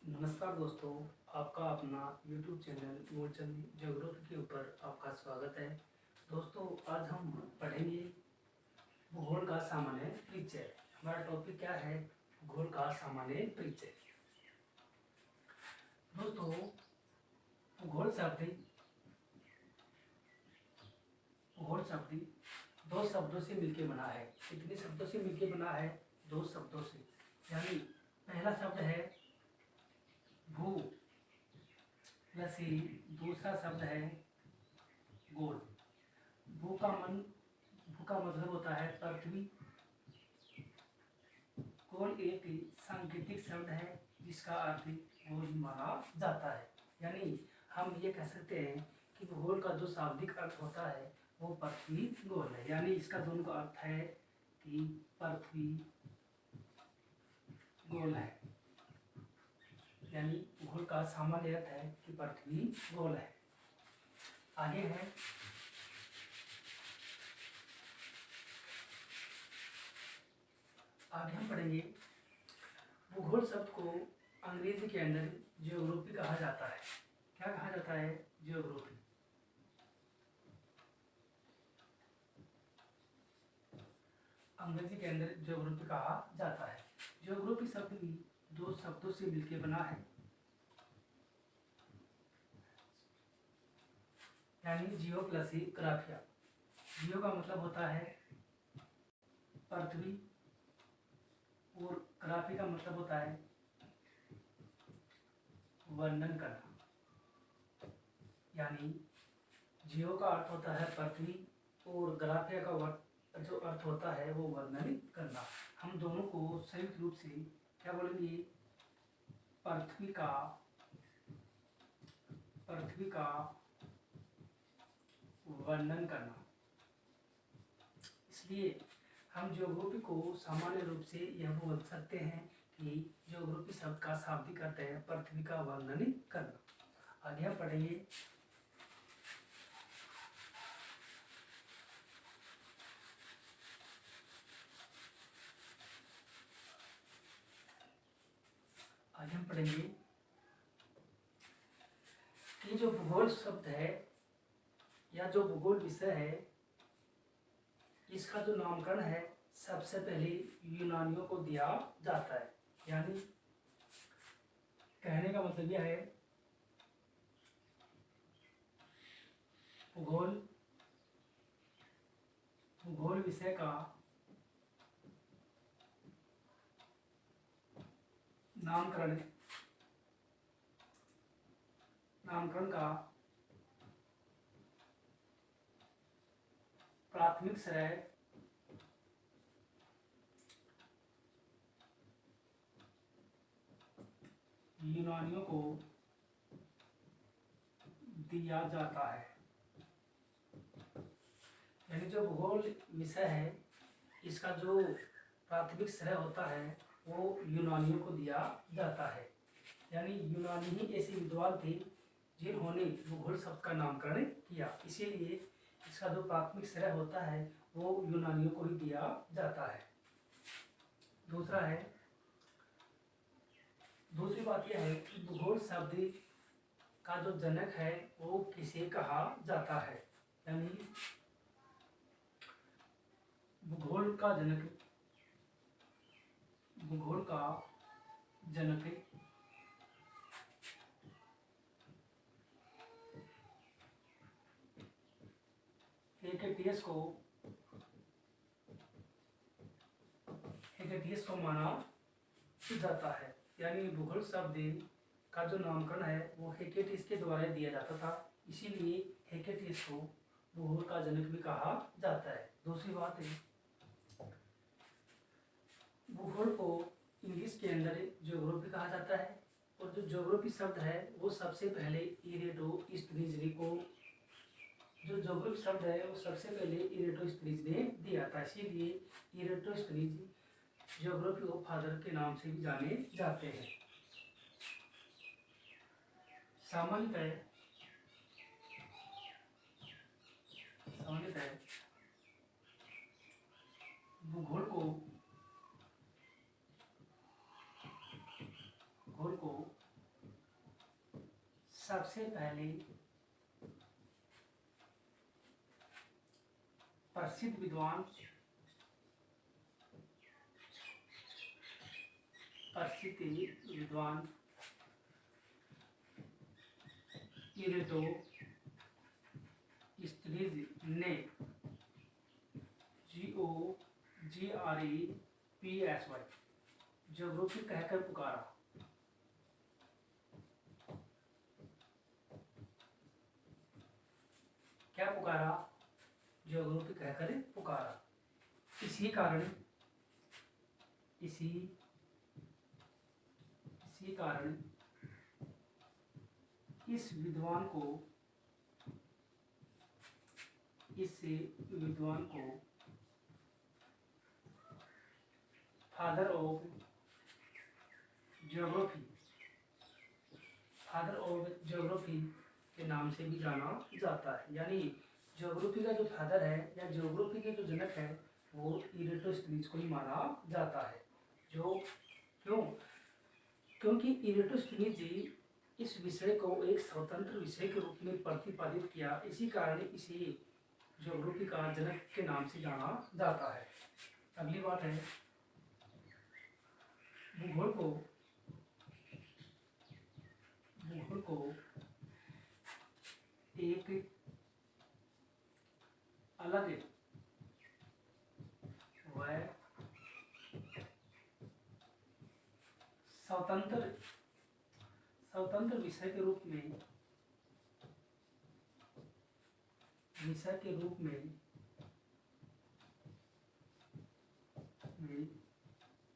नमस्कार दोस्तों, आपका अपना YouTube चैनल मूलचंद ज्योग्राफी के ऊपर आपका स्वागत है। दोस्तों, आज हम पढ़ेंगे भूगोल का सामान्य परिचय। हमारा टॉपिक क्या है? भूगोल का सामान्य परिचय। दोस्तों, भूगोल शब्द दो शब्दों से मिलकर बना है। कितने शब्दों से मिलकर बना है? दो शब्दों से। यानी पहला शब्द है भू प्लस ही दूसरा शब्द है गोल। भू का मतलब होता है पृथ्वी। गोल एक सांकेतिक शब्द है जिसका अर्थ गोल माना जाता है। यानी हम ये कह सकते हैं कि भूगोल का जो शाब्दिक अर्थ होता है वो पृथ्वी गोल है। यानी इसका दोनों का अर्थ है कि पृथ्वी गोल है। यानी भूगोल का सामान्य अर्थ है कि पृथ्वी गोल है। आगे है आगे हम पढ़ेंगे भूगोल शब्द को अंग्रेजी के अंदर ज्योग्राफी कहा जाता है। क्या कहा जाता है? ज्योग्राफी। अंग्रेजी के अंदर ज्योग्राफी कहा जाता है। ज्योग्राफी शब्द भी दो शब्दों से मिलकर बना है। यानी जियो प्लस ही ग्राफिया। जियो का मतलब होता है पृथ्वी और ग्राफी का मतलब होता है वर्णन करना। यानी जियो का अर्थ होता है पृथ्वी और ग्राफिया का जो अर्थ होता है वो वर्णन करना। हम दोनों को संयुक्त रूप से क्या बोलेंगे? पृथ्वी का वर्णन करना। इसलिए हम ज्योग्राफी को सामान्य रूप से यह बोल सकते हैं कि ज्योग्राफी शब्द का शाब्दिक अर्थ है पृथ्वी का वर्णन करना। आगे हम पढ़ेंगे कि जो भूगोल शब्द है या जो भूगोल विषय है इसका जो नामकरण है सबसे पहले यूनानियों को दिया जाता है। यानी कहने का मतलब यह है भूगोल विषय का नामकरण का प्राथमिक श्रेय यूनानियों को दिया जाता है। यानी जो भूगोल विषय है इसका जो प्राथमिक श्रेय होता है वो यूनानियों को दिया जाता है। यानी यूनानी ही ऐसे विद्वान थे जिन्होंने भूगोल शब्द का नामकरण किया। इसीलिए इसका जो प्राथमिक श्रेय होता है वो यूनानियों को ही दिया जाता है। दूसरी बात यह है कि भूगोल शब्द का जो जनक है वो किसे कहा जाता है? यानी भूगोल का जनक हेकेटियस को माना जाता है। यानी भूगोल शब्द का जो नामकरण है वो हेकेटियस के द्वारा दिया जाता था। इसीलिए हेकेटियस को भूगोल का जनक भी कहा जाता है। दूसरी बात है भूगोल को इंग्लिश के अंदर ज्योग्राफी कहा जाता है और जो ज्योग्राफी शब्द है वो सबसे पहले इरेटोस्थनीज ने दिया था। इसीलिए इरेटोस्थनीज ज्योग्राफी ऑफ फादर के नाम से भी जाने जाते हैं। सामान्यतः भूगोल को सबसे पहले प्रसिद्ध विद्वान इरेटोस्थिनीज ने GOGREPSY ज्योग्राफी कहकर पुकारा। क्या पुकारा? ज्योग्राफी कहकर पुकारा। इसी कारण इस विद्वान को फादर ऑफ ज्योग्राफी के नाम से भी जाना जाता है। यानी ज्योग्राफी का जो फादर है या ज्योग्राफी के जो जनक है वो इरेटोस्थनीज को ही माना जाता है। क्योंकि इरेटोस्थनीज जी इस विषय को एक स्वतंत्र विषय के रूप में प्रतिपादित किया, इसी कारण इसे ज्योग्राफी का जनक के नाम से जाना जाता है। अगली बात है भूगोल को एक अलग व स्वतंत्र विषय के रूप में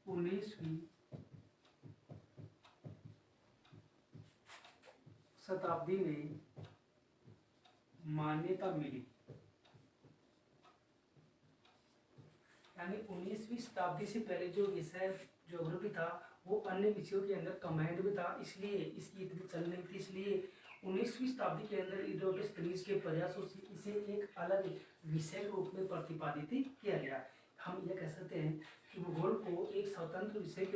19वीं शताब्दी में मान्यता मिली। यानी 19वीं शताब्दी से पहले जो विषय ज्योग्राफी था वो अन्य विषयों के अंदर कमांड में था, इसलिए इसकी इतनी चल नहीं थी। इसलिए 19वीं शताब्दी के अंदर इरेटोस्थनीज के प्रयासों से इसे एक अलग विषय के रूप में प्रतिपादित किया गया। हम यह कह सकते हैं कि भूगोल को एक स्वतंत्र विषय